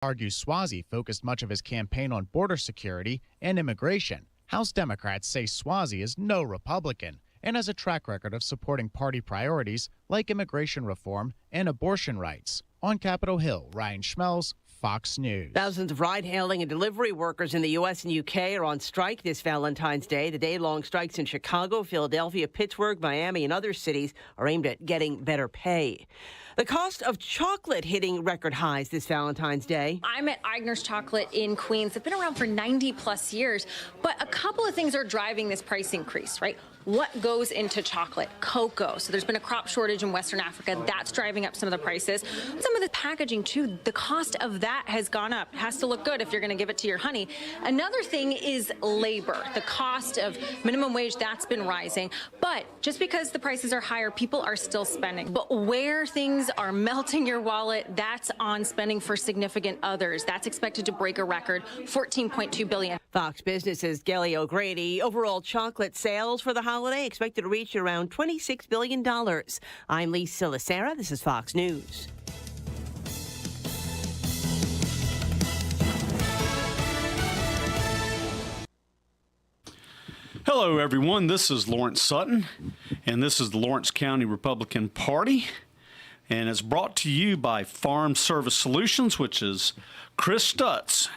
argues Swazi focused much of his campaign on border security and immigration. House Democrats say Swazi is no Republican and has a track record of supporting party priorities like immigration reform and abortion rights. On Capitol Hill, Ryan Schmelz, Fox News. Thousands of ride-hailing and delivery workers in the U.S. and U.K. are on strike this Valentine's Day. The day-long strikes in Chicago, Philadelphia, Pittsburgh, Miami, and other cities are aimed at getting better pay. The cost of chocolate hitting record highs this Valentine's Day. I'm at Eigner's Chocolate in Queens. They've been around for 90-plus years, but a couple of things are driving this price increase, right? What goes into chocolate? Cocoa. So there's been a crop shortage in Western Africa. That's driving up some of the prices. Some of the packaging, too, the cost of that has gone up. It has to look good if you're going to give it to your honey. Another thing is labor. The cost of minimum wage, that's been rising. But just because the prices are higher, people are still spending. But where things are melting your wallet, that's on spending for significant others. That's expected to break a record, $14.2 billion. Fox Business's Gelly O'Grady. Overall chocolate sales for the holiday expected to reach around $26 billion. I'm Lisa Lacera. This is Fox News. Hello, everyone. This is Lawrence Sutton, and this is the Lawrence County Republican Party. And it's brought to you by Farm Service Solutions, which is Chris Stutz.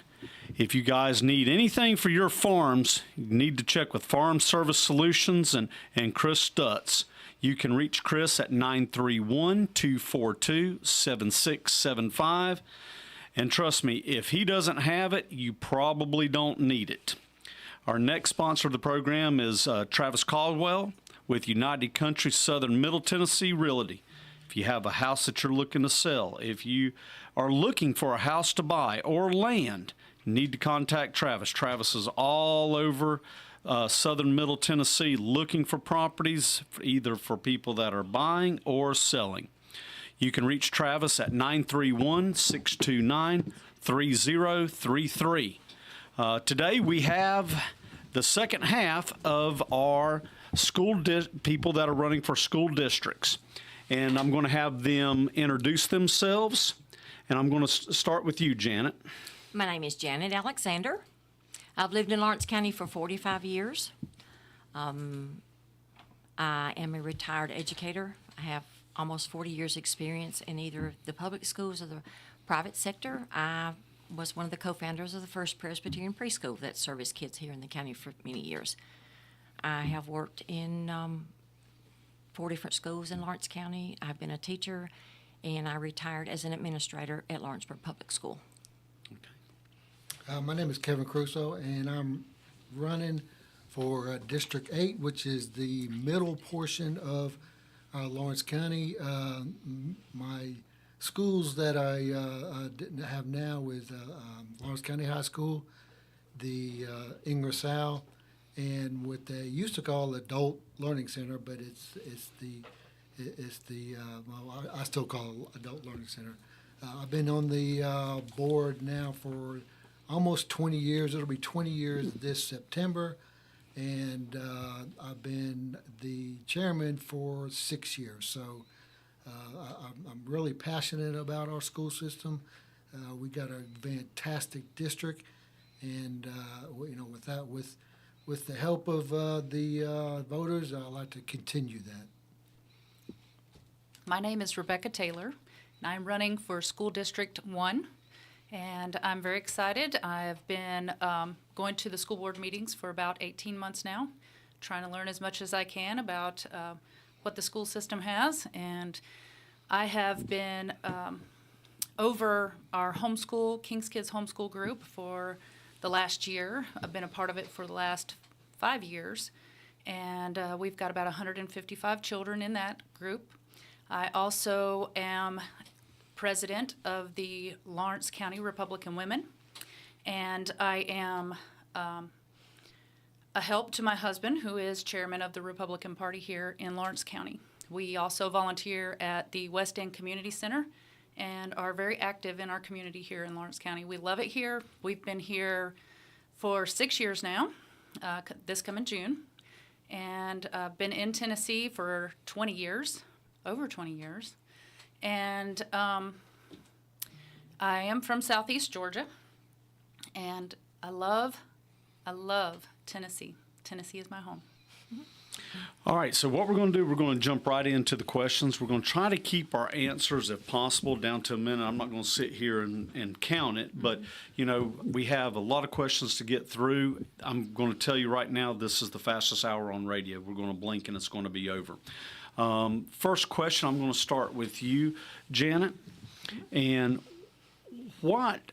If you guys need anything for your farms, you need to check with Farm Service Solutions and Chris Stutz. You can reach Chris at 931-242-7675. And trust me, if he doesn't have it, you probably don't need it. Our next sponsor of the program is Travis Caldwell with United Country Southern Middle Tennessee Realty. If you have a house that you're looking to sell, if you are looking for a house to buy or land, you need to contact Travis. Travis is all over southern Middle Tennessee looking for properties, either for people that are buying or selling. You can reach Travis at 931-629-3033. Today we have the second half of our people that are running for school districts. And I'm going to have them introduce themselves. And I'm going to start with you, Janet. My name is Janet Alexander. I've lived in Lawrence County for 45 years. I am a retired educator. I have almost 40 years experience in either the public schools or the private sector. I was one of the co-founders of the first Presbyterian preschool that serviced kids here in the county for many years. I have worked in 4 different schools in Lawrence County. I've been a teacher, and I retired as an administrator at Lawrenceburg Public School. Okay. My name is Kevin Curoso, and I'm running for District 8, which is the middle portion of Lawrence County. My schools that I have now is Lawrence County High School, the Ingersoll, and what they used to call Adult Learning Center, but it's the I still call it Adult Learning Center. I've been on the board now for almost 20 years. It'll be 20 years this September, and I've been the chairman for 6 years. So I'm really passionate about our school system. We got a fantastic district, and with the help of the voters, I'd like to continue that. My name is Rebecca Taylor, and I'm running for School District 1, and I'm very excited. I've been going to the school board meetings for about 18 months now, trying to learn as much as I can about what the school system has, and I have been over our homeschool, King's Kids homeschool group for the last year. I've been a part of it for the last 5 years, and we've got about 155 children in that group. I also am president of the Lawrence County Republican Women, and I am a help to my husband, who is chairman of the Republican Party here in Lawrence County. We also volunteer at the West End Community Center and are very active in our community here in Lawrence County. We love it here. We've been here for 6 years now, this coming June, and been in Tennessee for 20 years, over 20 years. And I am from Southeast Georgia, and I love Tennessee. Tennessee is my home. All right, so what we're going to do, we're going to jump right into the questions. We're going to try to keep our answers, if possible, down to a minute. I'm not going to sit here and count it, but, you know, we have a lot of questions to get through. I'm going to tell you right now, this is the fastest hour on radio. We're going to blink and it's going to be over. First question, I'm going to start with you, Janet. And what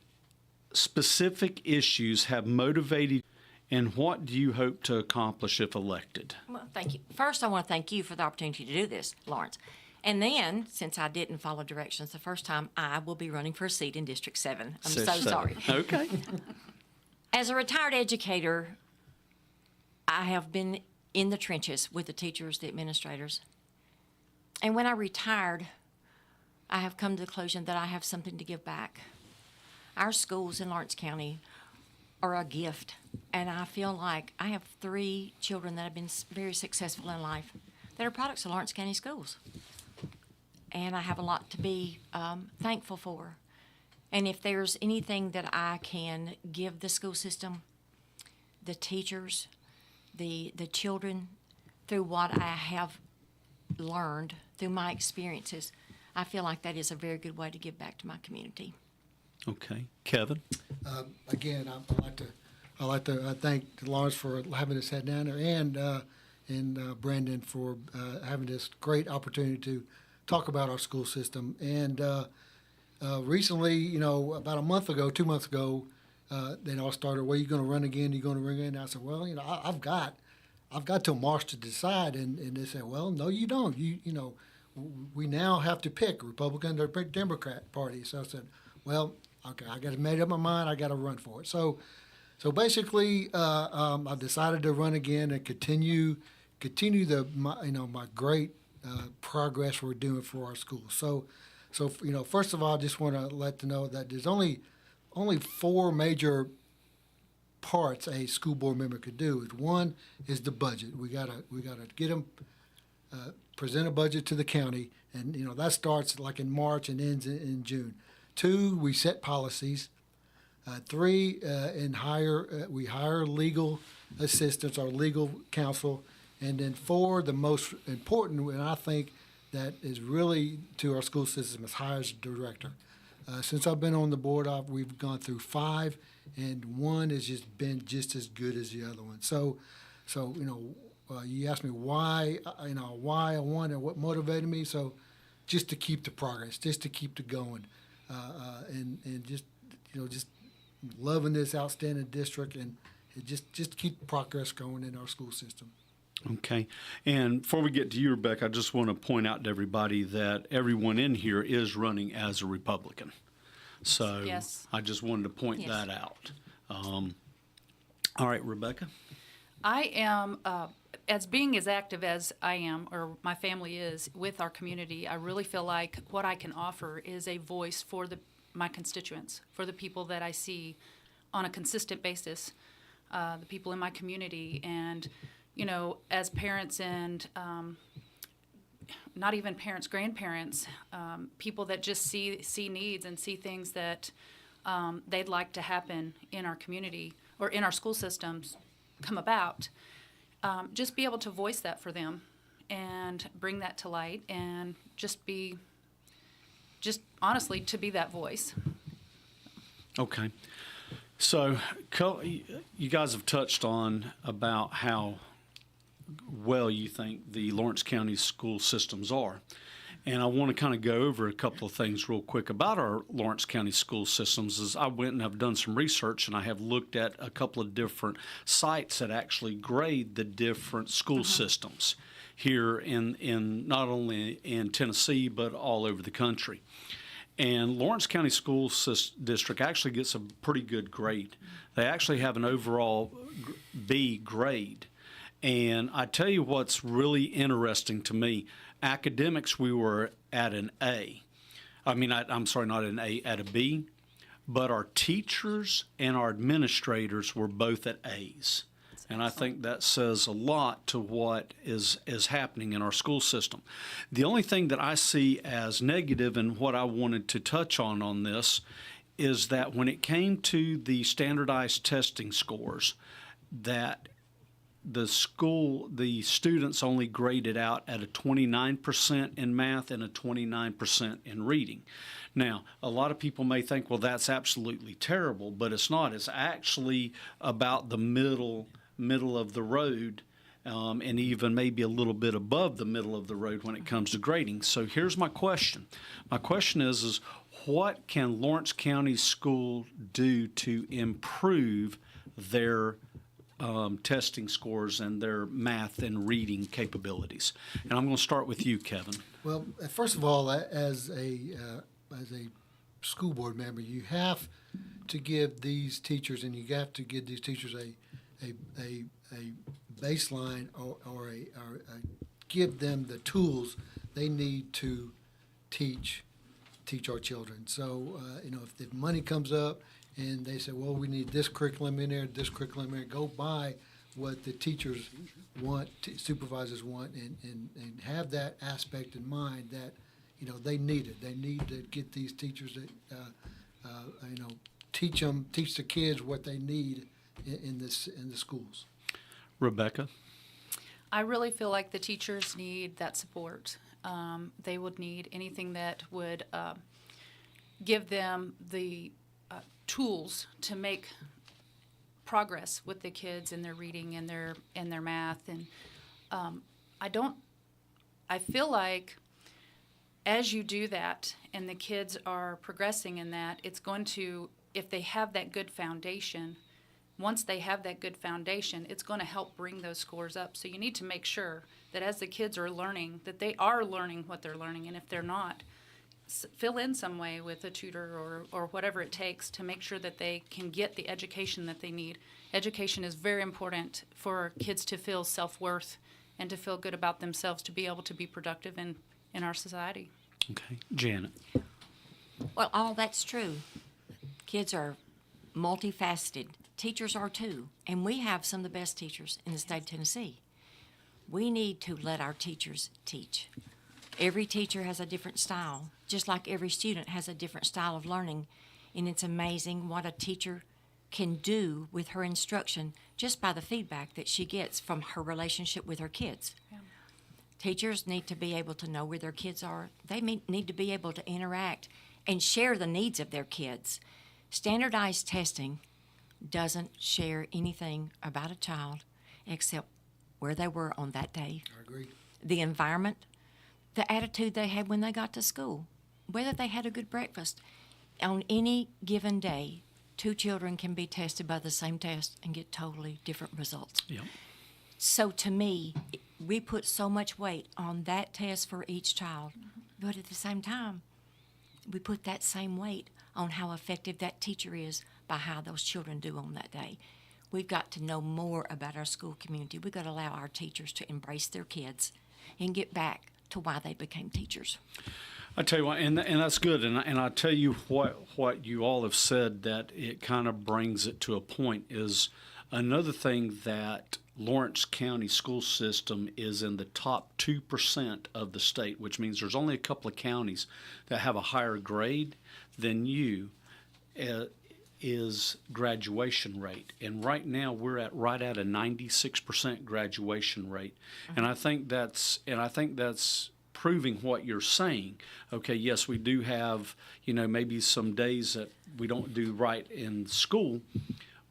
specific issues have motivated, and what do you hope to accomplish if elected? Well, thank you. First, I want to thank you for the opportunity to do this, Lawrence. And then, since I didn't follow directions the first time, I will be running for a seat in District 7. I'm so sorry. Okay. As a retired educator, I have been in the trenches with the teachers, the administrators. And when I retired, I have come to the conclusion that I have something to give back. Our schools in Lawrence County are a gift, and I feel like I have 3 children that have been very successful in life that are products of Lawrence County schools. And I have a lot to be thankful for. And if there's anything that I can give the school system, the teachers, the children, through what I have learned, through my experiences, I feel like that is a very good way to give back to my community. Okay. Kevin? Again, I like to thank Lawrence for having us head down there, and Brandon for having this great opportunity to talk about our school system. And recently, you know, about a month ago, 2 months ago, they all started, well, you're going to run again, you're going to run again. And I said, well, you know, I've got till March to decide. And they said, well, no, you don't. You know, we now have to pick Republican or Democrat Party. So I said, well, okay, I got made up my mind. I got to run for it. So basically, I've decided to run again and continue my great progress we're doing for our schools. So you know, first of all, I just want to let you know that there's only 4 major parts a school board member could do. One is the budget. We gotta get them present a budget to the county, and you know that starts like in March and ends in June. 2, we set policies. 3, we hire legal assistants or legal counsel. And then 4, the most important, and I think that is really to our school system, is hires a director. Since I've been on the board, we've gone through 5, and 1 has just been just as good as the other one. So you know, you asked me why I won and what motivated me. So just to keep the progress, just to keep it going. And just, you know, just loving this outstanding district, and just keep progress going in our school system. Okay. And before we get to you, Rebecca, I just want to point out to everybody that everyone in here is running as a Republican. So Yes. I just wanted to point that out. All right, Rebecca. I am, as being as active as I am, or my family is, with our community, I really feel like what I can offer is a voice for my constituents, for the people that I see on a consistent basis, the people in my community. And, you know, as parents and not even parents, grandparents, people that just see needs and see things that they'd like to happen in our community or in our school systems come about, just be able to voice that for them and bring that to light, and just honestly to be that voice. Okay. So you guys have touched on about how well you think the Lawrence County school systems are. And I want to kind of go over a couple of things real quick about our Lawrence County school systems. As I went and have done some research, and I have looked at a couple of different sites that actually grade the different school systems here in not only in Tennessee but all over the country. And Lawrence County School District actually gets a pretty good grade. They actually have an overall B grade. And I tell you what's really interesting to me, academics, we were at an A. I'm sorry, not an A, at a B. But our teachers and our administrators were both at A's. And I think that says a lot to what is happening in our school system. The only thing that I see as negative, and what I wanted to touch on this, is that when it came to the standardized testing scores, that the students only graded out at a 29% in math and a 29% in reading. Now, a lot of people may think, well, that's absolutely terrible, but it's not. It's actually about the middle of the road, and even maybe a little bit above the middle of the road when it comes to grading. So here's my question. My question is what can Lawrence County School do to improve their testing scores and their math and reading capabilities? And I'm going to start with you, Kevin. Well, first of all, as a school board member, you have to give these teachers, and you have to give these teachers a baseline or give them the tools they need to teach our children. So, if the money comes up and they say, well, we need this curriculum in there, go by what the teachers want, supervisors want, and have that aspect in mind that, they need it. They need to get these teachers that, teach the kids what they need in the schools. Rebecca? I really feel like the teachers need that support. They would need anything that would give them the tools to make progress with the kids in their reading and their math. And I feel like as you do that and the kids are progressing in that, it's going to, if they have that good foundation, once they have that good foundation, it's going to help bring those scores up. So you need to make sure that as the kids are learning, that they are learning what they're learning. And if they're not, fill in some way with a tutor or whatever it takes to make sure that they can get the education that they need. Education is very important for kids to feel self-worth and to feel good about themselves, to be able to be productive in our society. Okay. Janet? Well, all that's true. Kids are multifaceted. Teachers are too, and we have some of the best teachers in the state of Tennessee. We need to let our teachers teach. Every teacher has a different style, just like every student has a different style of learning, and it's amazing what a teacher can do with her instruction just by the feedback that she gets from her relationship with her kids. Yeah. Teachers need to be able to know where their kids are. They need to be able to interact and share the needs of their kids. Standardized testing doesn't share anything about a child except where they were on that day. I agree. The environment, the attitude they had when they got to school, whether they had a good breakfast. On any given day, 2 children can be tested by the same test and get totally different results. Yep. So to me, we put so much weight on that test for each child, but at the same time, we put that same weight on how effective that teacher is by how those children do on that day. We've got to know more about our school community. We've got to allow our teachers to embrace their kids and get back to why they became teachers. I tell you what, and that's good. And I tell you what you all have said, that it kind of brings it to a point, is another thing that Lawrence County school system is in the top 2% of the state, which means there's only a couple of counties that have a higher grade than you, is graduation rate. And right now we're right at a 96% graduation rate. And I think that's proving what you're saying. Okay, yes, we do have, maybe some days that we don't do right in school,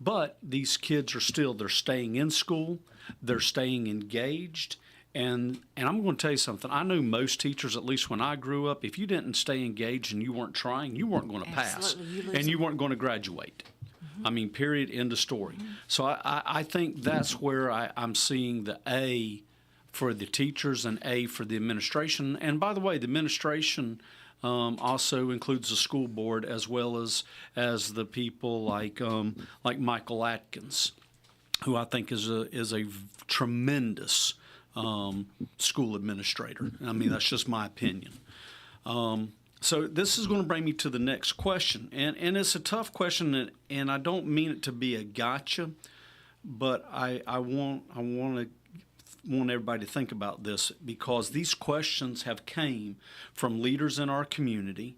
but these kids are they're staying in school, they're staying engaged. And I'm going to tell you something. I know most teachers, at least when I grew up, if you didn't stay engaged and you weren't trying, you weren't going to pass. And you weren't going to graduate. Mm-hmm. I mean, period, end of story. Mm-hmm. So I think that's where I'm seeing the A for the teachers and A for the administration. And by the way, the administration also includes the school board, as well as the people like Michael Atkins, who I think is a tremendous school administrator. I mean, that's just my opinion. So this is going to bring me to the next question, and it's a tough question, and I don't mean it to be a gotcha, but I want everybody to think about this, because these questions have came from leaders in our community.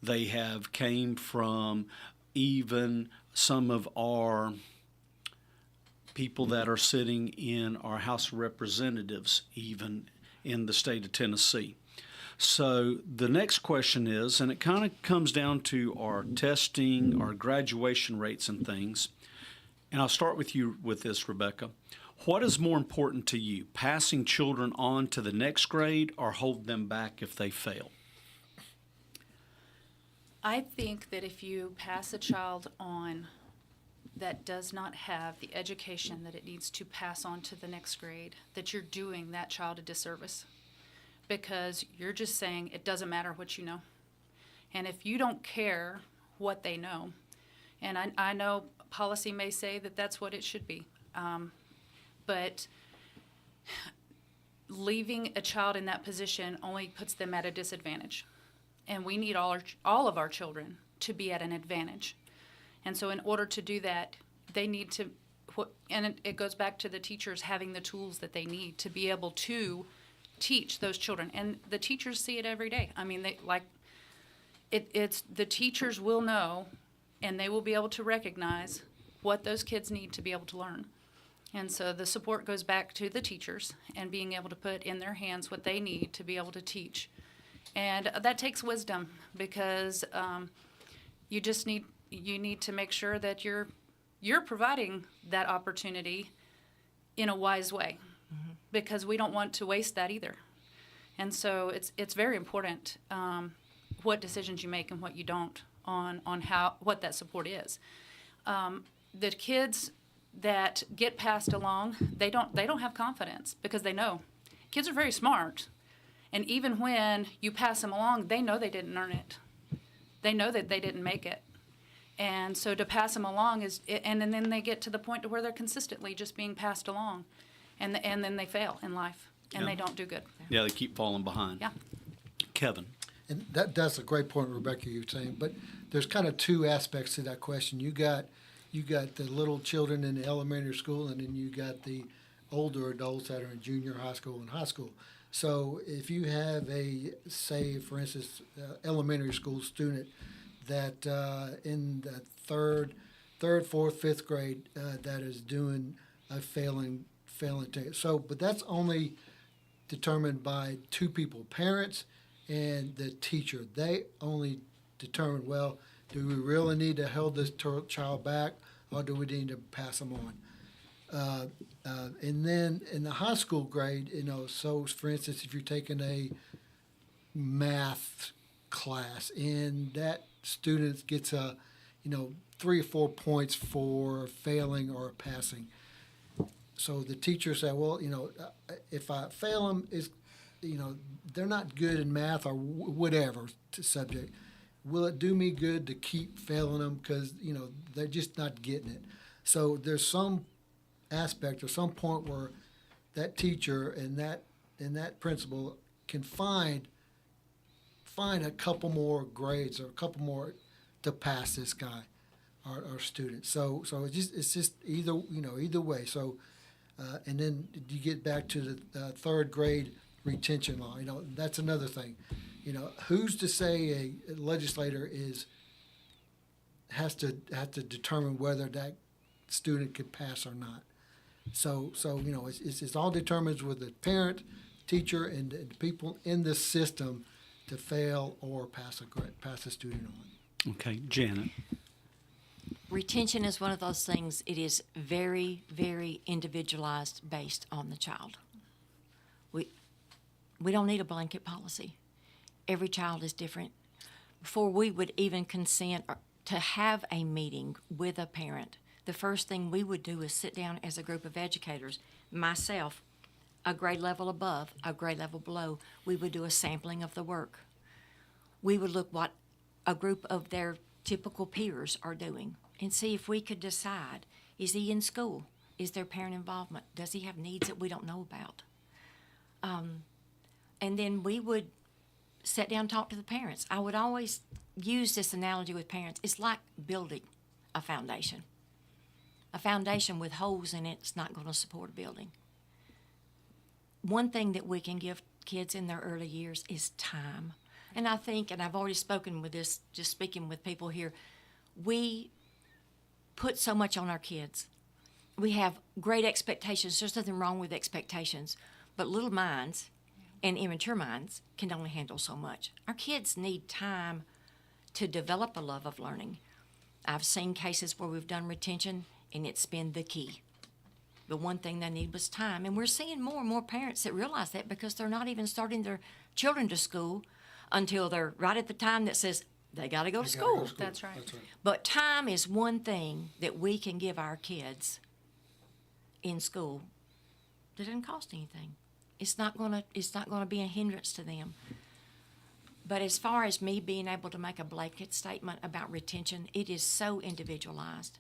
They have came from even some of our people that are sitting in our House of Representatives, even in the state of Tennessee. So the next question is, and it kind of comes down to our testing, our graduation rates and things. And I'll start with you with this, Rebecca. What is more important to you, passing children on to the next grade or hold them back if they fail? I think that if you pass a child on that does not have the education that it needs to pass on to the next grade, that you're doing that child a disservice, because you're just saying it doesn't matter what you know. And if you don't care what they know, and I know policy may say that that's what it should be, but leaving a child in that position only puts them at a disadvantage. And we need all of our children to be at an advantage. And so in order to do that, they need to, and it goes back to the teachers having the tools that they need to be able to teach those children. And the teachers see it every day. I mean, it's the teachers will know, and they will be able to recognize what those kids need to be able to learn. And so the support goes back to the teachers and being able to put in their hands what they need to be able to teach. And that takes wisdom, because you need to make sure that you're providing that opportunity in a wise way, because we don't want to waste that either. And so it's very important what decisions you make and what you don't on what that support is. The kids that get passed along, they don't have confidence, because they know kids are very smart. And even when you pass them along, they know they didn't earn it. They know that they didn't make it. And so to pass them along and then they get to the point to where they're consistently just being passed along. And then they fail in life, and they don't do good. Yeah, they keep falling behind. Yeah. Kevin. And that's a great point, Rebecca, you're saying. But there's kind of two aspects to that question. You got the little children in the elementary school, and then you got the older adults that are in junior high school and high school. So if you have say, for instance, elementary school student that in the third, fourth, fifth grade that is doing a failing test. So, but that's only determined by two people, parents and the teacher. They only determine, well, do we really need to hold this child back, or do we need to pass them on? And then in the high school grade, so for instance, if you're taking a math class and that student gets 3 or 4 points for failing or passing. So the teacher said, well, if I fail them, they're not good in math or whatever subject. Will it do me good to keep failing them because, they're just not getting it? So there's some aspect or some point where that teacher and that principal can find a couple more grades or a couple more to pass this guy or student. So it's just either way. So and then you get back to the third grade retention law. That's another thing. Who's to say a legislator has to determine whether that student could pass or not. So it's all determined with the parent, teacher, and the people in the system to fail or pass a student on. Okay, Janet. Retention is one of those things, it is very, very individualized based on the child. We don't need a blanket policy. Every child is different. Before we would even consent to have a meeting with a parent, the first thing we would do is sit down as a group of educators, myself, a grade level above, a grade level below. We would do a sampling of the work. We would look what a group of their typical peers are doing and see if we could decide, is he in school? Is there parent involvement? Does he have needs that we don't know about? And then we would sit down and talk to the parents. I would always use this analogy with parents. It's like building a foundation. A foundation with holes in it is not going to support a building. One thing that we can give kids in their early years is time. And I think, and I've already spoken with this, just speaking with people here, we put so much on our kids. We have great expectations. There's nothing wrong with expectations, but little minds and immature minds can only handle so much. Our kids need time to develop a love of learning. I've seen cases where we've done retention, and it's been the key. The one thing they need was time, and we're seeing more and more parents that realize that because they're not even starting their children to school until they're right at the time that says they got to go to school. That's right. But time is one thing that we can give our kids in school that doesn't cost anything. It's not gonna be a hindrance to them. But as far as me being able to make a blanket statement about retention, it is so individualized,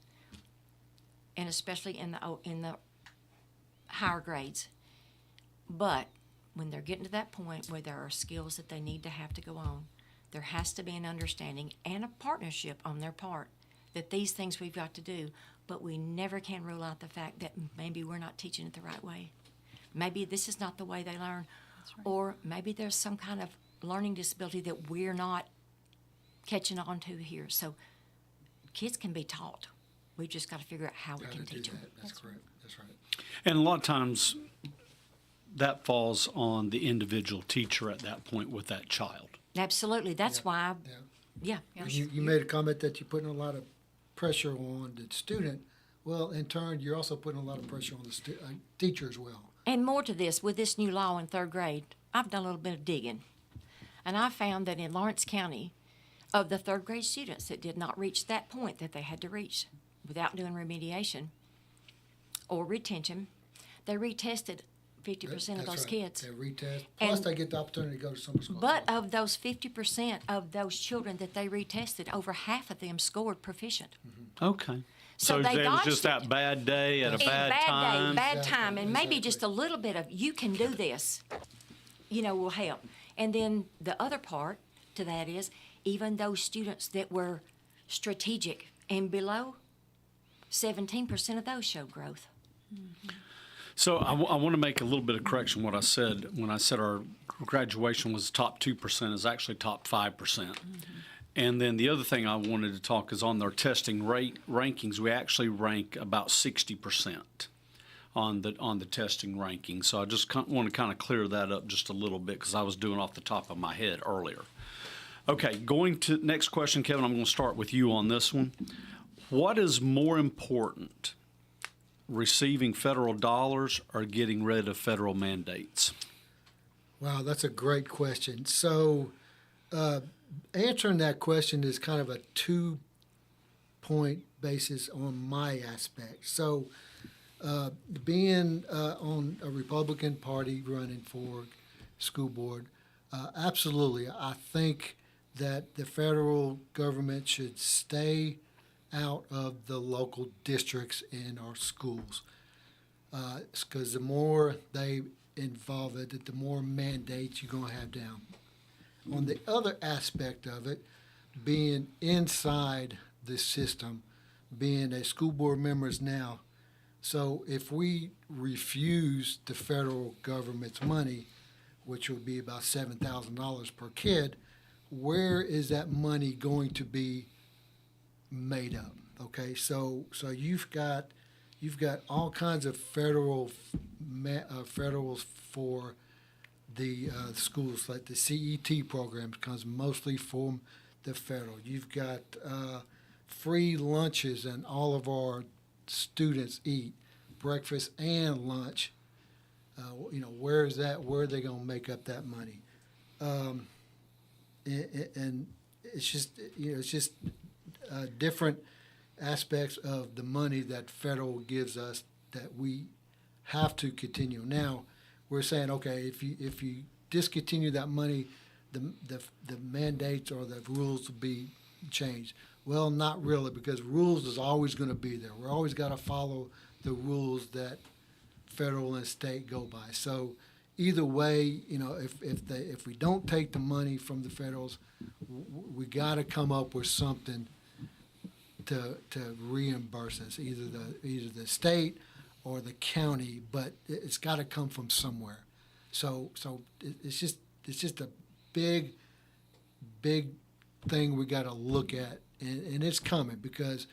and especially in the higher grades. But when they're getting to that point where there are skills that they need to have to go on, there has to be an understanding and a partnership on their part that these things we've got to do, but we never can rule out the fact that maybe we're not teaching it the right way. Maybe this is not the way they learn, or maybe there's some kind of learning disability that we're not catching on to here. So kids can be taught. We've just got to figure out how we can teach them. That's correct. That's right. And a lot of times that falls on the individual teacher at that point with that child. Absolutely. That's why, yeah. You made a comment that you're putting a lot of pressure on the student. Well, in turn, you're also putting a lot of pressure on the teacher as well. And more to this, with this new law in third grade, I've done a little bit of digging. And I found that in Lawrence County, of the third grade students that did not reach that point that they had to reach without doing remediation or retention, they retested 50% of those kids. They retest. Plus, they get the opportunity to go to summer school. But of those 50% of those children that they retested, over half of them scored proficient. Okay. So So they it was dodged just that it. bad day at a bad time. Bad time, and maybe Exactly. just a little bit of you can do this, will help. And then the other part to that is even those students that were strategic and below, 17% of those showed growth. So I want to make a little bit of correction what I said. When I said our graduation was top 2%, is actually top 5%. And then the other thing I wanted to talk is on their testing rate rankings, we actually rank about 60% on the testing ranking. So I just want to kind of clear that up just a little bit because I was doing off the top of my head earlier. Okay, going to next question, Kevin, I'm going to start with you on this one. What is more important, receiving federal dollars or getting rid of federal mandates? Wow, that's a great question. So answering that question is kind of a 2-point basis on my aspect. So being on a Republican Party running for school board, absolutely, I think that the federal government should stay out of the local districts in our schools. Because the more they involve it, the more mandates you're going to have down. On the other aspect of it, being inside the system, being a school board members now, so if we refuse the federal government's money, which would be about $7,000 per kid, where is that money going to be made up? Okay, so you've got all kinds of federals for the schools, like the CET program comes mostly from the federal. You've got free lunches, and all of our students eat breakfast and lunch. Where is that? Where are they going to make up that money? And it's just different aspects of the money that federal gives us that we have to continue. Now, we're saying, okay, if you discontinue that money, the mandates or the rules will be changed. Well, not really, because rules is always going to be there. We're always got to follow the rules that federal and state go by. So either way, if we don't take the money from the federals, we got to come up with something to reimburse us, either the state or the county, but it's got to come from somewhere. So it's just a big thing we got to look at and it's coming because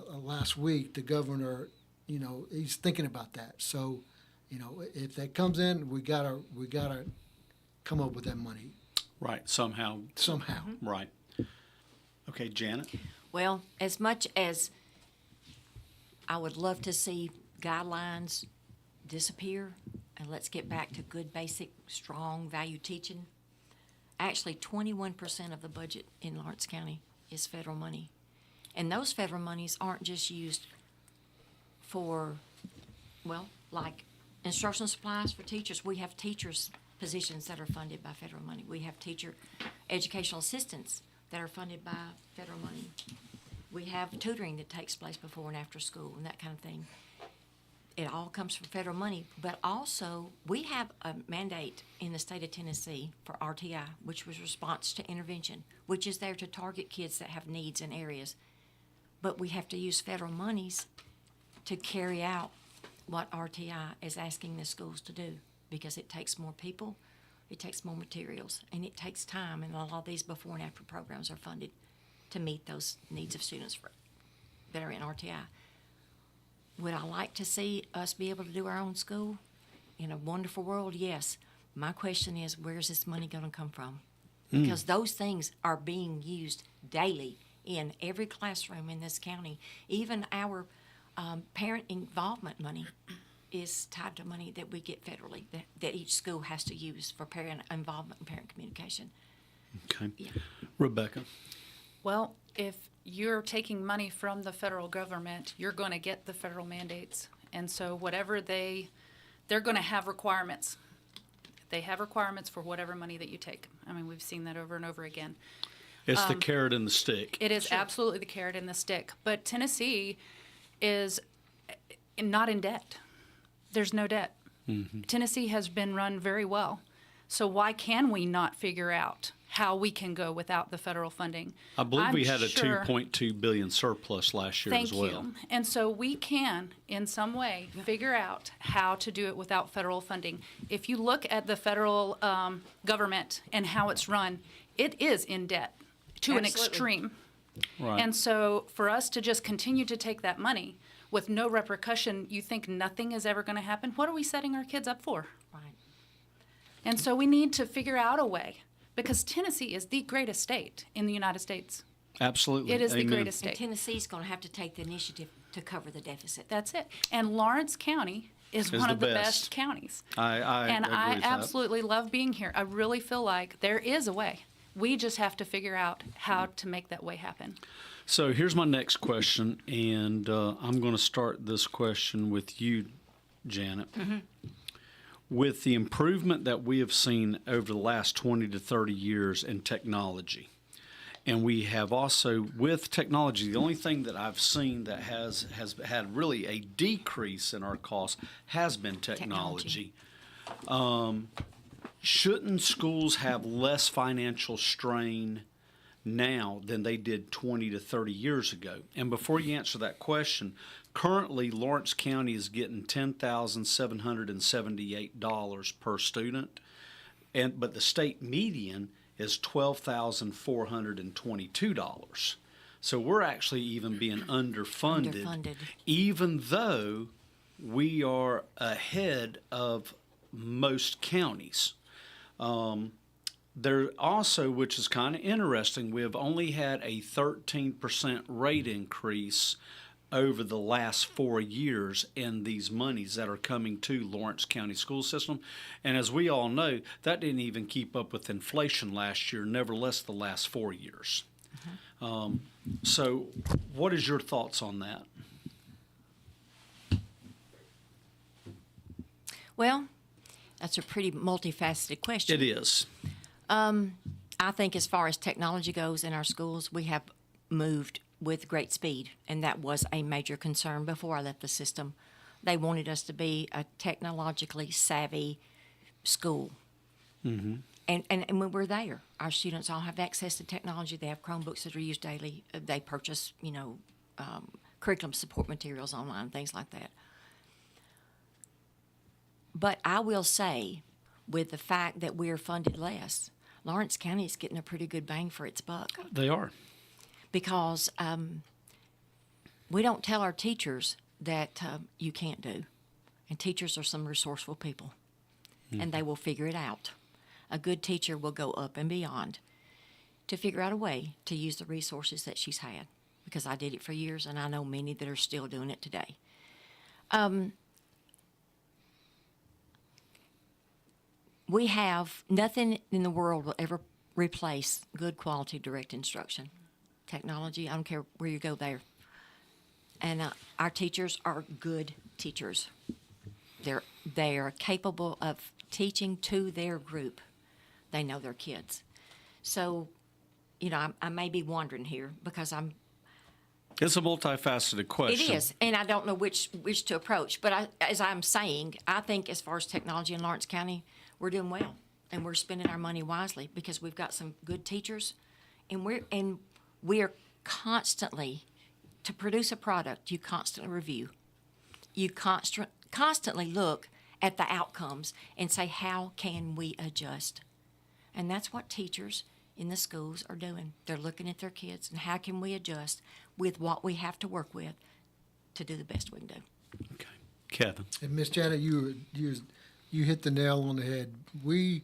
last week the governor, he's thinking about that. So, if that comes in, we gotta come up with that money Right, somehow. somehow. Right. Okay, Janet? Well, as much as I would love to see guidelines disappear and let's get back to good, basic, strong value teaching, actually 21% of the budget in Lawrence County is federal money. And those federal monies aren't just used for, well, like instructional supplies for teachers. We have teachers' positions that are funded by federal money. We have teacher educational assistants that are funded by federal money. We have tutoring that takes place before and after school and that kind of thing. It all comes from federal money, but also we have a mandate in the state of Tennessee for RTI, which was response to intervention, which is there to target kids that have needs in areas. But we have to use federal monies to carry out what RTI is asking the schools to do, because it takes more people, it takes more materials, and it takes time, and a lot of these before and after programs are funded to meet those needs of students that are in RTI. Would I like to see us be able to do our own school? In a wonderful world, yes. My question is, where's this money going to come from? Because those things are being used daily in every classroom in this county. Even our parent involvement money is tied to money that we get federally, that each school has to use for parent involvement and parent communication. Okay. Yeah. Rebecca? Well, if you're taking money from the federal government, you're going to get the federal mandates. And so whatever they're going to have requirements. They have requirements for whatever money that you take. I mean, we've seen that over and over again. It's the carrot and the stick. It is absolutely the carrot and the stick. But Tennessee is not in debt. There's no debt. Mm-hmm. Tennessee has been run very well. So why can we not figure out how we can go without the federal funding? I believe we had a $2.2 billion surplus last year as well. Thank you. And so we can, in some way, figure out how to do it without federal funding. If you look at the federal government and how it's run, it is in debt to an extreme. Right. And so for us to just continue to take that money with no repercussion, you think nothing is ever going to happen? What are we setting our kids up for? Right. And so we need to figure out a way, because Tennessee is the greatest state in the United States. Absolutely. It is Amen. the greatest And state. Tennessee's going to have to take the initiative to cover the deficit. That's it. And Lawrence County is one the of the best. best counties. I And agree I with that. absolutely love being here. I really feel like there is a way. We just have to figure out how to make that way happen. So here's my next question, and I'm going to start this question with you, Janet. Mm-hmm. With the improvement that we have seen over the last 20 to 30 years in technology, and we have also, with technology, the only thing that I've seen that has had really a decrease in our costs has been technology. Shouldn't schools have less financial strain now than they did 20 to 30 years ago? And before you answer that question, currently Lawrence County is getting $10,778 per student, but the state median is $12,422. So we're actually even being underfunded, even though we are ahead of most counties. There also, which is kind of interesting, we have only had a 13% rate increase over the last 4 years in these monies that are coming to Lawrence County school system. And as we all know, that didn't even keep up with inflation last year, nevertheless the last 4 years. Mm-hmm. So what is your thoughts on that? Well, that's a pretty multifaceted question. It is. I think as far as technology goes in our schools, we have moved with great speed, and that was a major concern before I left the system. They wanted us to be a technologically savvy school. Mm-hmm. And when we're there, our students all have access to technology. They have Chromebooks that are used daily. They purchase, curriculum support materials online, things like that. But I will say, with the fact that we are funded less, Lawrence County is getting a pretty good bang for its buck. They are. because we don't tell our teachers that you can't do. And teachers are some resourceful people, and they will figure it out. A good teacher will go up and beyond to figure out a way to use the resources that she's had, because I did it for years, and I know many that are still doing it today. We have nothing in the world will ever replace good quality direct instruction. Technology, I don't care where you go there. And our teachers are good teachers. They are capable of teaching to their group. They know their kids. So, I may be wandering here because It's a multifaceted question. It is, and I don't know which to approach. But as I'm saying, I think as far as technology in Lawrence County, we're doing well, and we're spending our money wisely because we've got some good teachers, and we are constantly, to produce a product, you constantly review. You constantly look at the outcomes and say, how can we adjust? And that's what teachers in the schools are doing. They're looking at their kids and how can we adjust with what we have to work with to do the best we can do. Okay. Kevin. And Miss Janet, you hit the nail on the head. We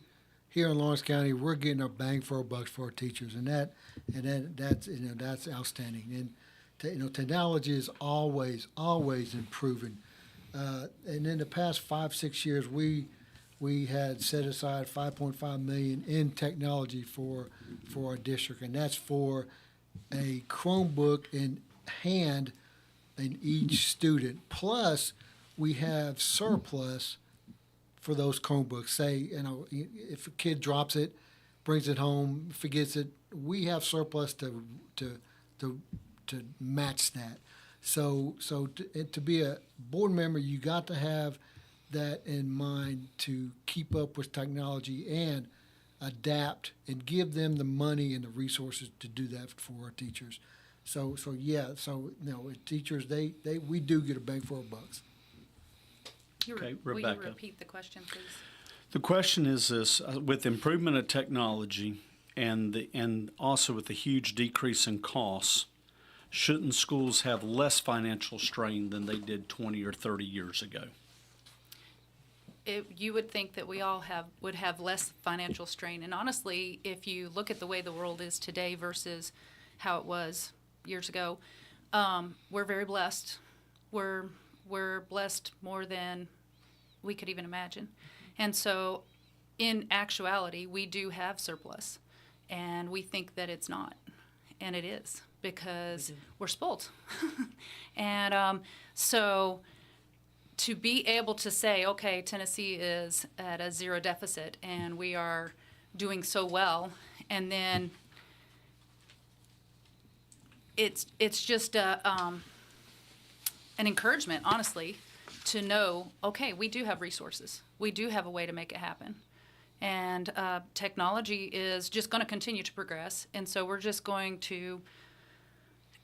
here in Lawrence County, we're getting our bang for our bucks for our teachers, and that's outstanding. And technology is always improving. And in the past 5-6 years, we had set aside $5.5 million in technology for our district, and that's for a Chromebook in hand in each student. Plus, we have surplus for those Chromebooks. Say, if a kid drops it, brings it home, forgets it, we have surplus to match that. So to be a board member, you got to have that in mind to keep up with technology and adapt and give them the money and the resources to do that for our teachers. Teachers, we do get a bang for our bucks. Okay, Will Rebecca. you repeat the question, please? The question is this: with improvement of technology and also with the huge decrease in costs, shouldn't schools have less financial strain than they did 20 or 30 years ago? You would think that we all would have less financial strain. And honestly, if you look at the way the world is today versus how it was years ago, we're very blessed. We're blessed more than we could even imagine. And so in actuality, we do have surplus. And we think that it's not. And it is, because we're spoiled. And so to be able to say, okay, Tennessee is at a zero deficit and we are doing so well, and then it's just an encouragement, honestly, to know, okay, we do have resources. We do have a way to make it happen. And technology is just going to continue to progress, and so we're just going to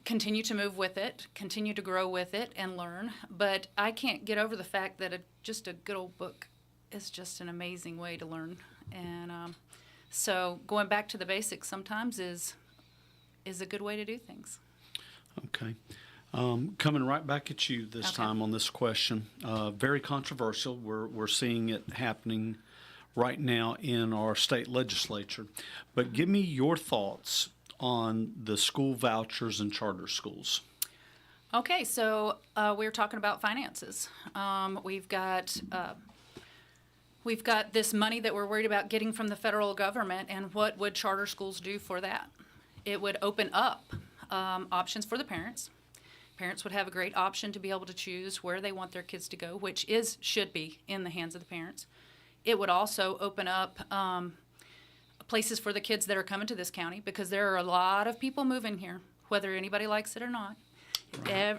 continue to move with it, continue to grow with it, and learn. But I can't get over the fact that just a good old book is just an amazing way to learn. And so going back to the basics sometimes is a good way to do things. Okay. Coming right back at you this time on this question. Very controversial. We're seeing it happening right now in our state legislature. But give me your thoughts on the school vouchers and charter schools. Okay, so we're talking about finances. We've got this money that we're worried about getting from the federal government, and what would charter schools do for that? It would open up options for the parents. Parents would have a great option to be able to choose where they want their kids to go, which should be in the hands of the parents. It would also open up places for the kids that are coming to this county, because there are a lot of people moving here, whether anybody likes it or not.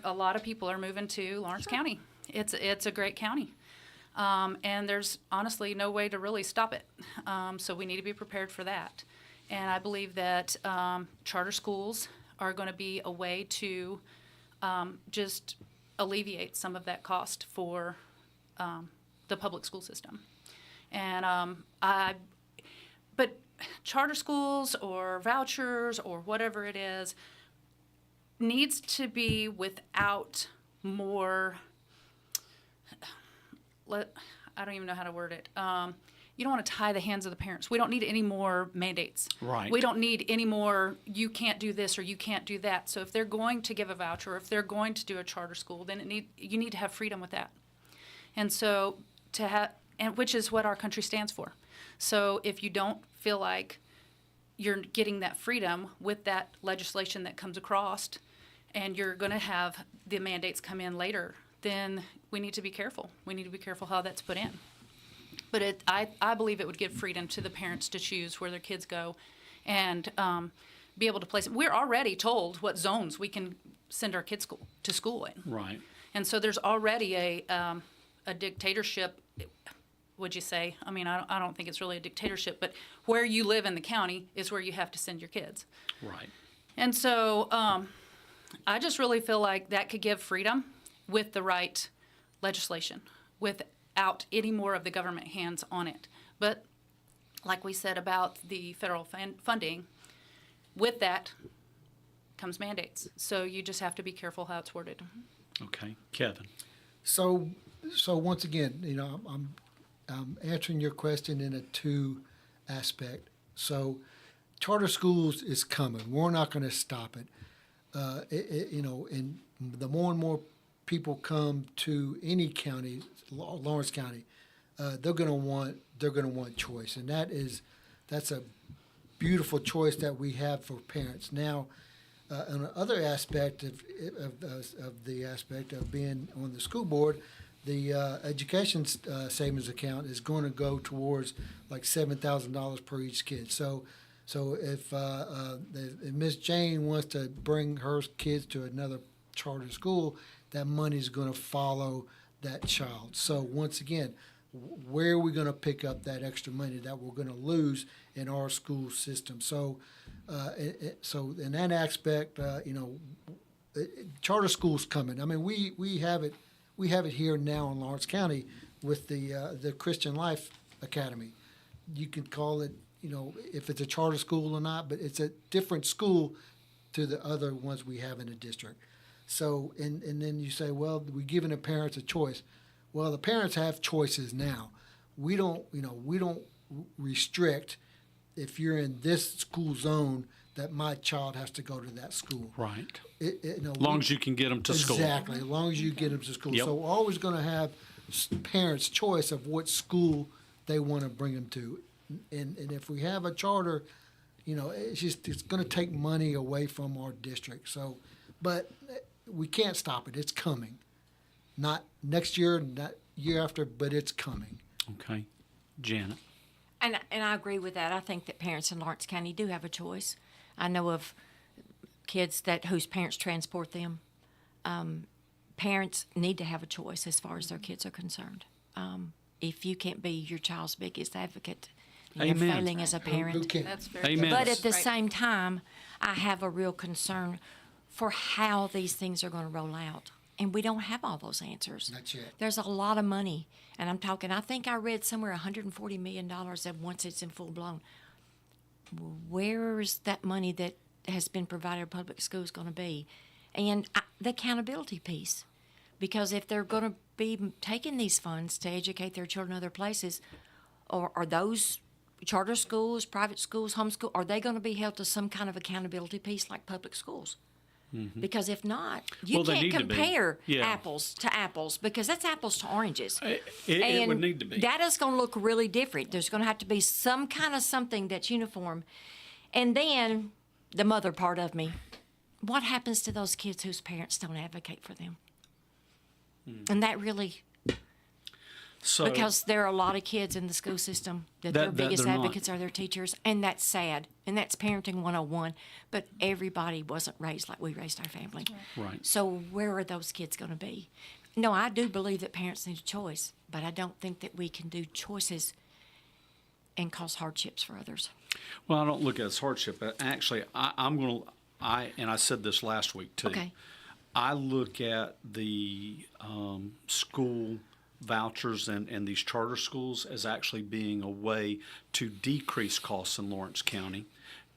A lot of people are moving to Lawrence County. It's a great county. And there's honestly no way to really stop it. So we need to be prepared for that. And I believe that charter schools are going to be a way to just alleviate some of that cost for the public school system. And but charter schools or vouchers or whatever it is, needs to be without more. I don't even know how to word it. You don't want to tie the hands of the parents. We don't need any more mandates. Right. We don't need any more, you can't do this or you can't do that. So if they're going to give a voucher, or if they're going to do a charter school, then you need to have freedom with that. And so which is what our country stands for. So if you don't feel like you're getting that freedom with that legislation that comes across, and you're going to have the mandates come in later, then we need to be careful. We need to be careful how that's put in. But I believe it would give freedom to the parents to choose where their kids go and be able to place them. We're already told what zones we can send our kids to school in. Right. And so there's already a dictatorship, would you say? I mean, I don't think it's really a dictatorship, but where you live in the county is where you have to send your kids. Right. And so I just really feel like that could give freedom with the right legislation, without any more of the government hands on it. But like we said about the federal funding, with that comes mandates. So you just have to be careful how it's worded. Okay. Kevin. So once again, I'm answering your question in a two aspect. So charter schools is coming. We're not going to stop it. And the more and more people come to any county, Lawrence County, they're going to want choice, and that's a beautiful choice that we have for parents. Now, another aspect of the aspect of being on the school board, the education savings account is going to go towards like $7,000 per each kid. So if Miss Jane wants to bring her kids to another charter school, that money is going to follow that child. So once again, where are we going to pick up that extra money that we're going to lose in our school system? So, so in that aspect, charter schools coming. I mean, we have it here now in Lawrence County with the Christian Life Academy. You could call it, if it's a charter school or not, but it's a different school to the other ones we have in the district. So, and then you say, well, we're giving the parents a choice. Well, the parents have choices now. We don't restrict if you're in this school zone that my child has to go to that school. Right. As long as you can get them to school. Exactly. As long as you get them to school. Yep. So we're always going to have parents' choice of what school they want to bring them to. And if we have a charter, it's going to take money away from our district. So, but we can't stop it. It's coming. Not next year, not year after, but it's coming. Okay. Janet. And I agree with that. I think that parents in Lawrence County do have a choice. I know of kids whose parents transport them. Parents need to have a choice as far as their kids are concerned. If you can't be your child's biggest advocate, you're Amen. failing as a parent. That's very Amen. But at the Right. same time, I have a real concern for how these things are going to roll out. And we don't have all those answers. Not yet. There's a lot of money. And I think I read somewhere $140 million that once it's in full blown. Where is that money that has been provided to public schools going to be? And the accountability piece. Because if they're going to be taking these funds to educate their children other places, or are those charter schools, private schools, homeschool, are they going to be held to some kind of accountability piece like public schools? Mm-hmm. Because if not, you can't compare apples to apples, because that's apples to oranges. It would need to be. That is going to look really different. There's going to have to be some kind of something that's uniform. And then the mother part of me, what happens to those kids whose parents don't advocate for them? And that really... because there are a lot of kids in the school system that their biggest advocates are their teachers, and that's sad, and that's parenting 101. But everybody wasn't raised like we raised our family. Right. So where are those kids going to be? No, I do believe that parents need a choice, but I don't think that we can do choices and cause hardships for others. Well, I don't look at it as hardship. Actually, I said this last week too. Okay. I look at the school vouchers and these charter schools as actually being a way to decrease costs in Lawrence County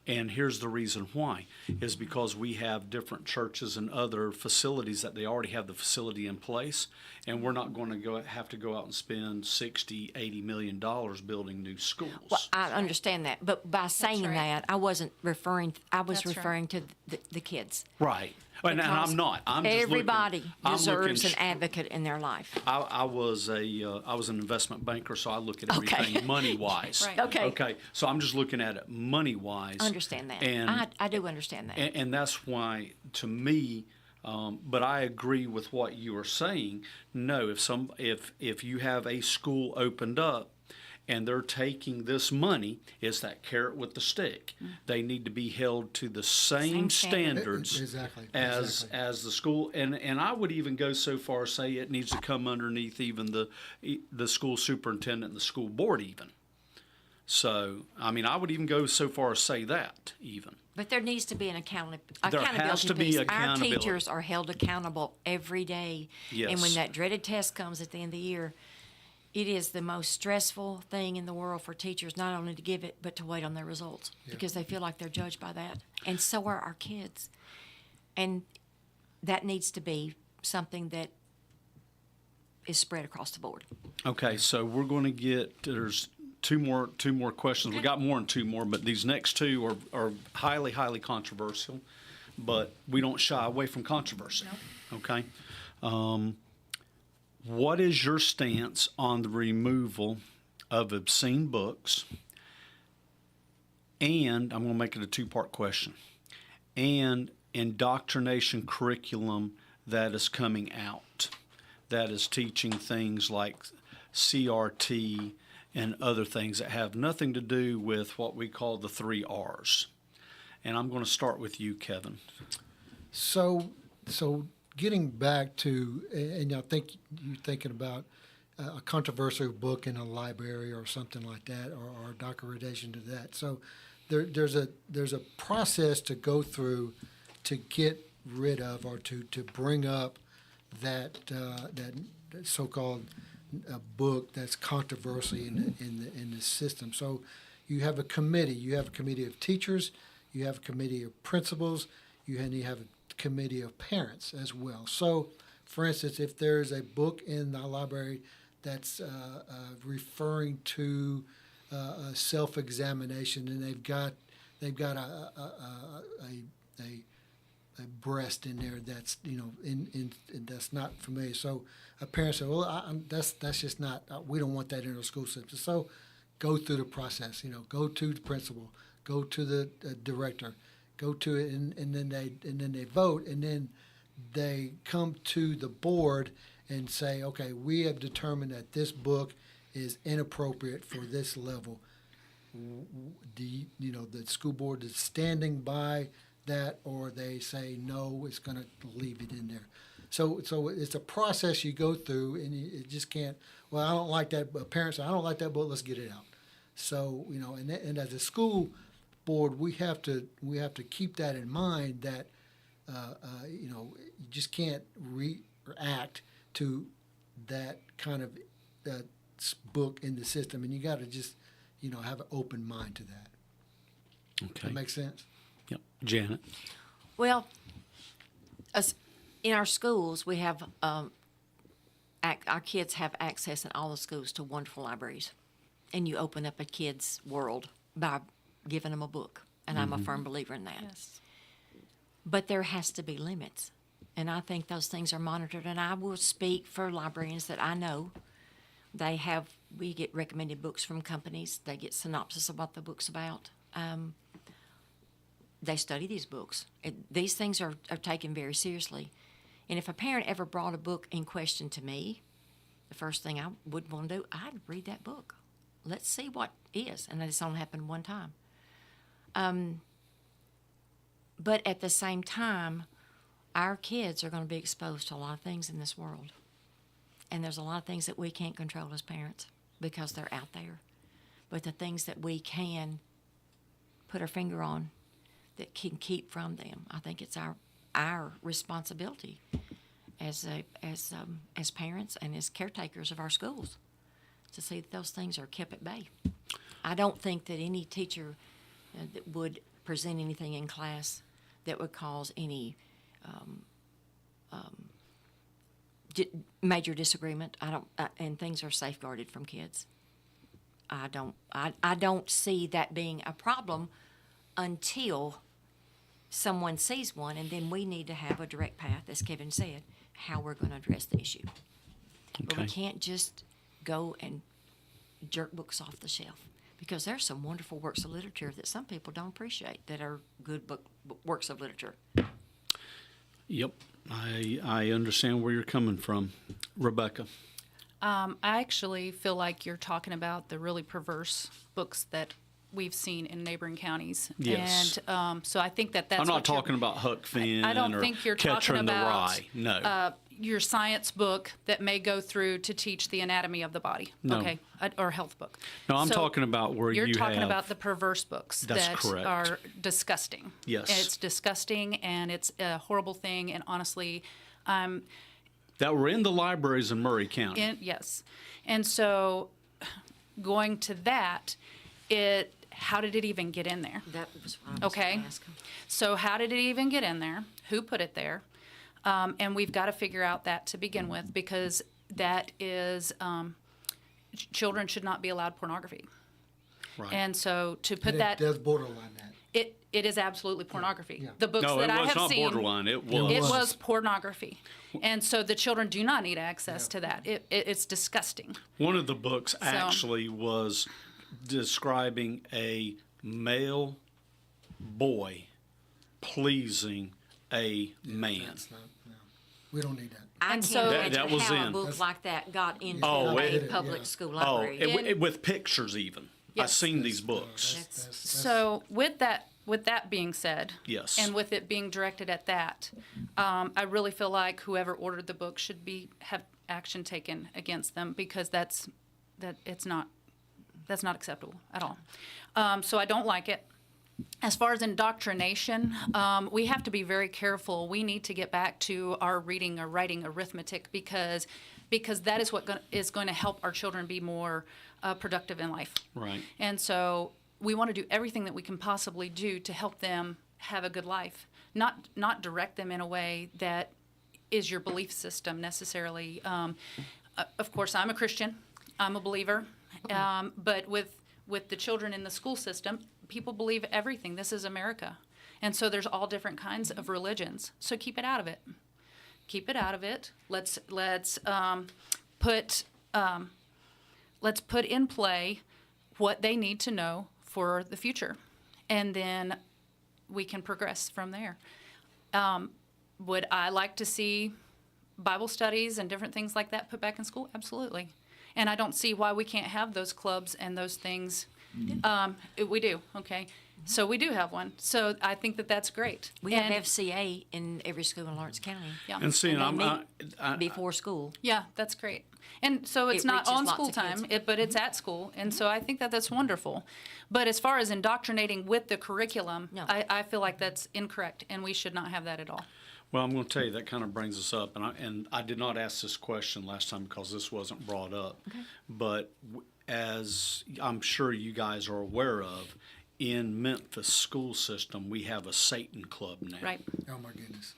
And here's the reason why, is because we have different churches and other facilities that they already have the facility in place, and we're not going to have to go out and spend $60-80 million building new schools. Well, I understand that, but by saying right. that, I wasn't referring. I was That's right. referring to the kids. Right. And Because I'm not. I'm just everybody looking, I'm deserves looking an advocate in their life. I was an investment banker, so I look at everything Okay. money wise. Right. Okay. Okay. So I'm just looking at it money wise. I understand that. And I do understand that. and that's why, to me, but I agree with what you are saying. No, if you have a school opened up and they're taking this money, it's that carrot with the stick. They need to be held to the same Same standard. standards Exactly. as the school. And I would even go so far as say it needs to come underneath even the school superintendent and the school board even. So, I mean, I would even go so far as say that even. But there needs to be an accountability has to be piece. accountability. Our teachers are held accountable every day. And when Yes. that dreaded test comes at the end of the year, it is the most stressful thing in the world for teachers not only to give it, but to wait on their results because they feel like they're judged by that. And so are our kids. And that needs to be something that is spread across the board. Okay, so we're going to there's two more questions. We got more than two more, but these next two are highly controversial, but we don't shy away from controversy. Okay. What is your stance on the removal of obscene books? And I'm going to make it a two-part question. And indoctrination curriculum that is coming out, that is teaching things like CRT and other things that have nothing to do with what we call the 3 R's. And I'm going to start with you, Kevin. So getting back to, and I think you're thinking about a controversial book in a library or something like that, or documentation to that. So there's a process to go through to get rid of or to bring up that so-called book that's controversy in the system. So you have a committee. You have a committee of teachers. You have a committee of principals. You have a committee of parents as well. So, for instance, if there's a book in the library that's referring to self-examination, and they've got a breast in there that's in that's not familiar. So a parent said, "Well, that's just not. We don't want that in our school system." So go through the process. Go to the principal, go to the director, go to it, and then they vote, and then they come to the board and say, "Okay, we have determined that this book is inappropriate for this level." The school board is standing by that, or they say no, it's going to leave it in there. So it's a process you go through, and you just can't. Well, I don't like that. Parents say, I don't like that book. Let's get it out. So and as a school board, we have to keep that in mind that you just can't react to that kind of book in the system, and you got to just have an open mind to that. Okay. That makes sense. Yep. Janet. Well, in our schools, we have our kids have access in all the schools to wonderful libraries, and you open up a kid's world by giving them a book, and I'm a firm believer in that. Yes. But there has to be limits, and I think those things are monitored. And I will speak for librarians that I know. We get recommended books from companies. They get synopsis of what the book's about. They study these books. These things are taken very seriously. And if a parent ever brought a book in question to me, the first thing I would want to do, I'd read that book. Let's see what is. And this only happened one time. But at the same time, our kids are going to be exposed to a lot of things in this world. And there's a lot of things that we can't control as parents because they're out there. But the things that we can put our finger on that can keep from them, I think it's our responsibility as parents and as caretakers of our schools to see that those things are kept at bay. I don't think that any teacher that would present anything in class that would cause any major disagreement. And things are safeguarded from kids. I don't see that being a problem until someone sees one, and then we need to have a direct path, as Kevin said, how we're going to address the issue. But we Okay. can't just go and jerk books off the shelf, because there's some wonderful works of literature that some people don't appreciate that are good works of literature. Yep. I understand where you're coming from. Rebecca. I actually feel like you're talking about the really perverse books that we've seen in neighboring counties. Yes. And so I think that's I'm not what you're- talking about Huck Finn I don't or think you're Catcher talking in the about Rye. No. your science book that may go through to teach the anatomy of the body. No. Okay, or health book. No, I'm So talking about where you're you talking have- about the perverse books That's that correct. are disgusting. Yes. It's disgusting, and it's a horrible thing. And honestly, that were in the libraries in Murray County. yes. And so going to that, how did it even get in there? That was what I was Okay. going to ask. So how did it even get in there? Who put it there? And we've got to figure out that to begin with, because that is, children should not be allowed pornography. Right. And so to put And that, it does borderline that. it is absolutely pornography. Yeah. The books No, that it I was have not seen, borderline. It it was. was pornography. And so the children do not need access to that. It's disgusting. One of the books actually was describing a male boy pleasing a man. That's not, no. We don't need that. I And can't so- imagine That was how a in. book like that got into Oh, a it- public yeah. school Oh, library. with pictures even. I've Yes. seen these books. That's- So with that being said, Yes. and with it being directed at that, I really feel like whoever ordered the book should have action taken against them, because that's not acceptable at all. So I don't like it. As far as indoctrination, we have to be very careful. We need to get back to our reading or writing arithmetic, because that is what is going to help our children be more productive in life. Right. And so we want to do everything that we can possibly do to help them have a good life, not direct them in a way that is your belief system necessarily. Of course, I'm a Christian. I'm a believer. But with the children in the school system, people believe everything. This is America. And so there's all different kinds of religions. So keep it out of it. Keep it out of it. Let's put in play what they need to know for the future, and then we can progress from there. Would I like to see Bible studies and different things like that put back in school? Absolutely. And I don't see why we can't have those clubs and those things. We do, okay. So we do have one. So I think that that's great. We have FCA in every school in Lawrence County. Yeah. And see, And they I, before school. Yeah, that's great. And so it's It not reaches on lots school of kids. time, but it's at school. And so I think that that's wonderful. But as far as indoctrinating with the curriculum, No. I feel like that's incorrect, and we should not have that at all. well, I'm going to tell you that kind of brings us up, and I did not ask this question last time because this wasn't brought up. Okay. But as I'm sure you guys are aware of, in Memphis school system, we have a Satan club now. Right. Oh, my goodness.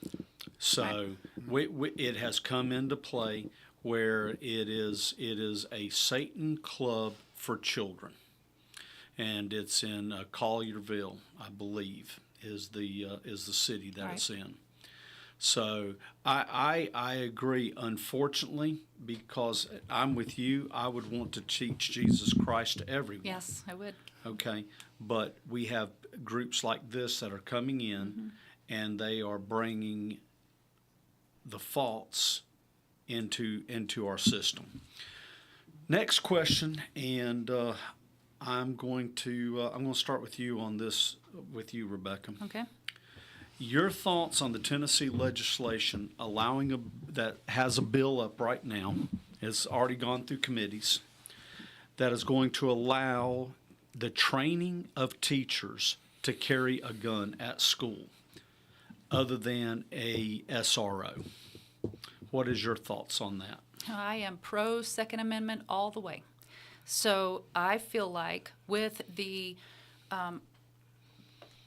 So it has come into play where it is a Satan club for children, and it's in Collierville, I believe, is the city that it's in. So I agree. Unfortunately, because I'm with you, I would want to teach Jesus Christ to everyone. Yes, I would. Okay, but we have groups like this that are coming in, and they are bringing the faults into our system. Next question, and I'm going to start with you on this, with you, Rebecca. Okay. Your thoughts on the Tennessee legislation allowing that has a bill up right now, it's already gone through committees, that is going to allow the training of teachers to carry a gun at school other than a SRO. What is your thoughts on that? I am pro Second Amendment all the way. So I feel like with the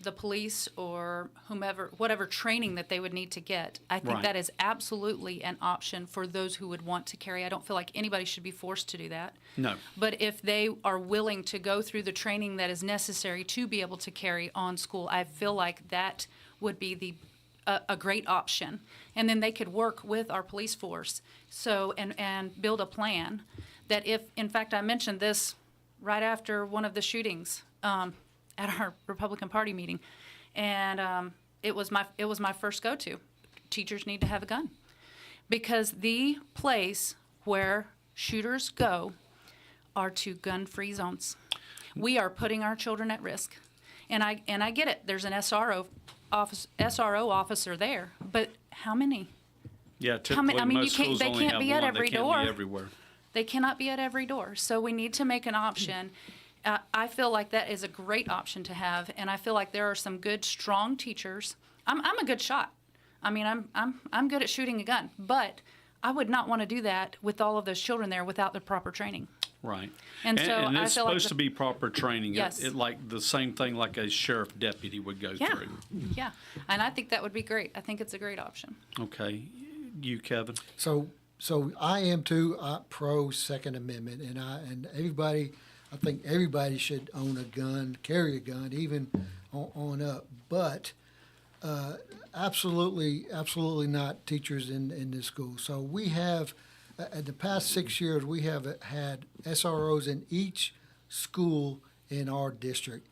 the police or whomever, whatever training that they would need to get. I think Right. that is absolutely an option for those who would want to carry. I don't feel like anybody should be forced to do that. No. But if they are willing to go through the training that is necessary to be able to carry on school, I feel like that would be a great option. And then they could work with our police force and build a plan that if, in fact, I mentioned this right after one of the shootings at our Republican Party meeting, and it was my first go-to. Teachers need to have a gun, because the place where shooters go are to gun-free zones. We are putting our children at risk, and I get it. There's an SRO officer there, but how many? Yeah, typically I mean, most they schools only can't have be at one. every They can't door. be everywhere. They cannot be at every door. So we need to make an option. I feel like that is a great option to have, and I feel like there are some good, strong teachers. I'm a good shot. I mean, I'm good at shooting a gun, but I would not want to do that with all of those children there without the proper training. Right. And so and I it's feel like supposed to be proper training. Yes. It like the same thing like a sheriff deputy would go Yeah, through. yeah, and I think that would be great. I think it's a great option. Okay. You, Kevin? So I am too pro Second Amendment, and everybody, I think everybody should own a gun, carry a gun, even on up. But absolutely not teachers in this school. So we have, in the past 6 years, we have had SROs in each school in our district.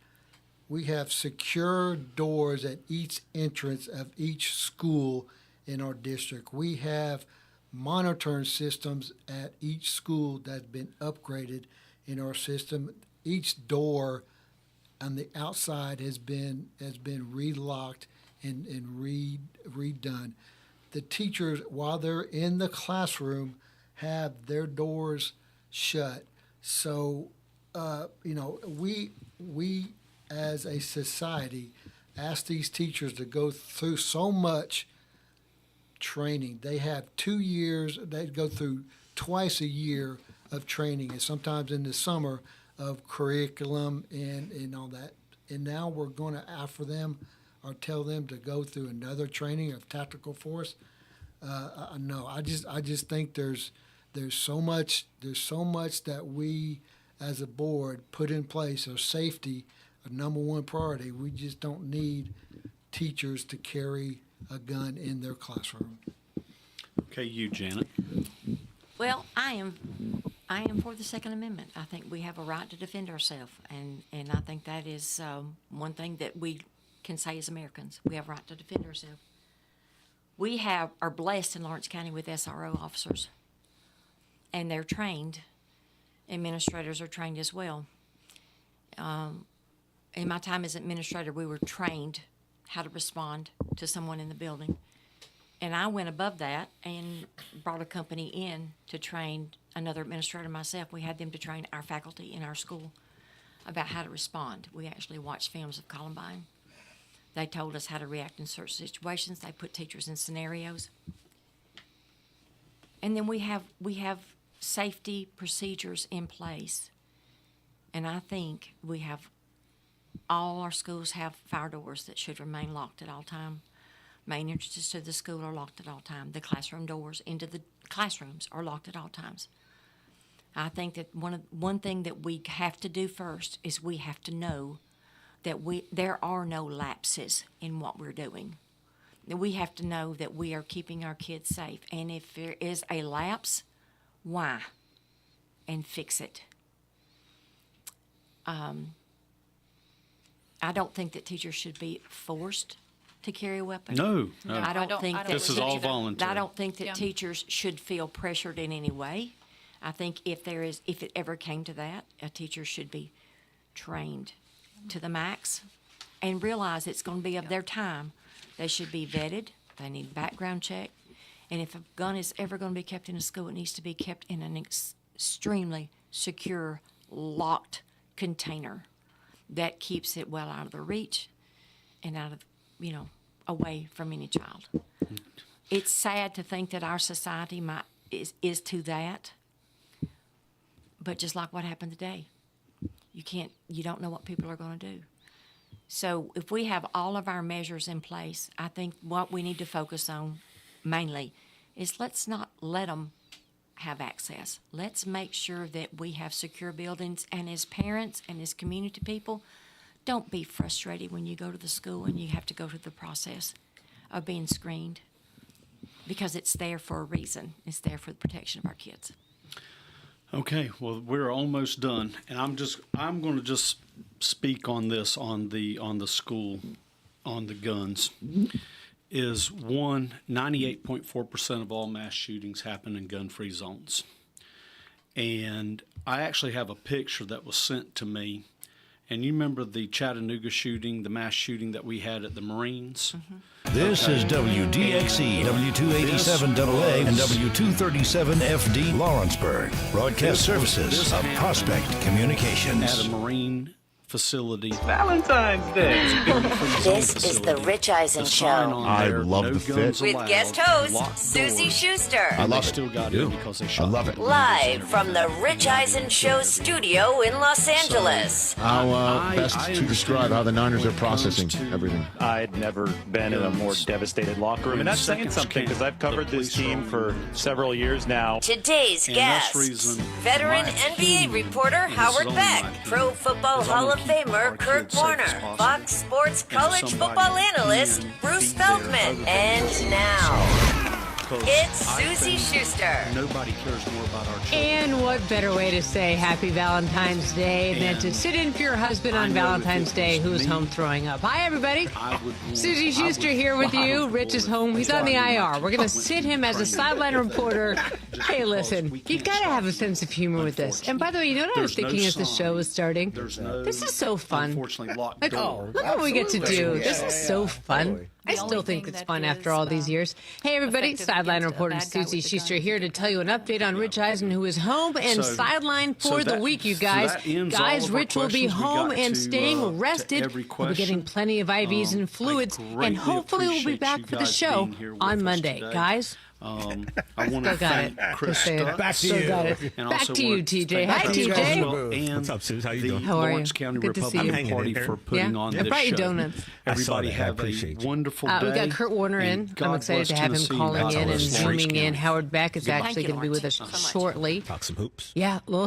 We have secure doors at each entrance of each school in our district. We have monitoring systems at each school that's been upgraded in our system. Each door on the outside has been relocked and redone. The teachers, while they're in the classroom, have their doors shut. So, we as a society ask these teachers to go through so much training. They have 2 years, they go through twice a year of training, and sometimes in the summer of curriculum and all that. And now we're going to offer them or tell them to go through another training of tactical force. No, I just think there's so much that we as a board put in place of safety, a number one priority. We just don't need teachers to carry a gun in their classroom. Okay, you, Janet. Well, I am for the Second Amendment. I think we have a right to defend ourselves, and I think that is one thing that we can say as Americans. We have a right to defend ourselves. We are blessed in Lawrence County with SRO officers, and they're trained. Administrators are trained as well. In my time as administrator, we were trained how to respond to someone in the building. And I went above that and brought a company in to train another administrator myself. We had them to train our faculty in our school about how to respond. We actually watched films of Columbine. They told us how to react in certain situations. They put teachers in scenarios. And then we have safety procedures in place. And I think all our schools have fire doors that should remain locked at all time. Main entrances to the school are locked at all time. The classroom doors into the classrooms are locked at all times. I think that one thing that we have to do first is we have to know that there are no lapses in what we're doing. We have to know that we are keeping our kids safe. And if there is a lapse, why? And fix it. I don't think that teachers should be forced to carry a weapon. No. I don't think that This is all either. voluntary. I don't think that Yeah. teachers should feel pressured in any way. I think if it ever came to that, a teacher should be trained to the max and realize it's going to be of their time. They should be vetted. They need background check. And if a gun is ever going to be kept in a school, it needs to be kept in an extremely secure, locked container that keeps it well out of the reach and out of, away from any child. It's sad to think that our society is to that, but just like what happened today, you don't know what people are going to do. So if we have all of our measures in place, I think what we need to focus on mainly is let's not let them have access. Let's make sure that we have secure buildings, and as parents and as community people, don't be frustrated when you go to the school and you have to go through the process of being screened, because it's there for a reason. It's there for the protection of our kids. Okay, well, we're almost done, and I'm going to just speak on this on the school, on the guns. Is 98.4% of all mass shootings happen in gun-free zones, and I actually have a picture that was sent to me. And you remember the Chattanooga shooting, the mass shooting that we had at the Marines? Mm-hmm. This is WDXE, W287AA, and W237FD Lawrenceburg. Broadcast services of Prospect Communications. At a Marine facility. Valentine's Day. This is the Rich Eisen Show. I love the fit. With guest host, Susie Schuster. I love Still got in because they shot. I love it. Live from the Rich Eisen Show studio in Los Angeles. How best to describe how the Niners are processing everything? I'd never been in a more devastated locker room. And that's saying something, because I've covered this team for several years now. Today's guest, veteran NBA reporter Howard Beck, Pro Football Hall of Famer Kurt Warner, Fox Sports college football analyst Bruce Feldman, and now it's Susie Schuster. Nobody cares more about our children. And what better way to say Happy Valentine's Day than to sit in for your husband on Valentine's Day who's home throwing up. Hi, everybody. Susie Schuster here with you. Rich is home. He's on the IR. We're going to sit him as a sideline reporter. Hey, listen, you got to have a sense of humor with this. And by the way, you know what I was thinking as the show was starting? This is so fun. Like, look what we get to do. This is so fun. I still think it's fun after all these years. Hey, everybody, sideline reporter Susie Schuster here to tell you an update on Rich Eisen, who is home and sideline for the week, you guys. Guys, Rich will be home and staying rested. We'll be getting plenty of IVs and fluids, and hopefully we'll be back for the show on Monday. Guys, I want to thank Chris Stuck. Back to you. Back to you, TJ. Hi, TJ. What's up, Suze? How you doing? How are you? Lawrence County Good to see you. Republican Party for putting on I this brought you show. donuts. Everybody I have a appreciate you. wonderful day. We got Kurt Warner in. and I'm God excited bless to have him Tennessee. calling God in and bless Lawrence zooming in. County. Howard Beck is actually Thank you, going to be with us Lawrence, so much. shortly. Talk some hoops. Yeah, little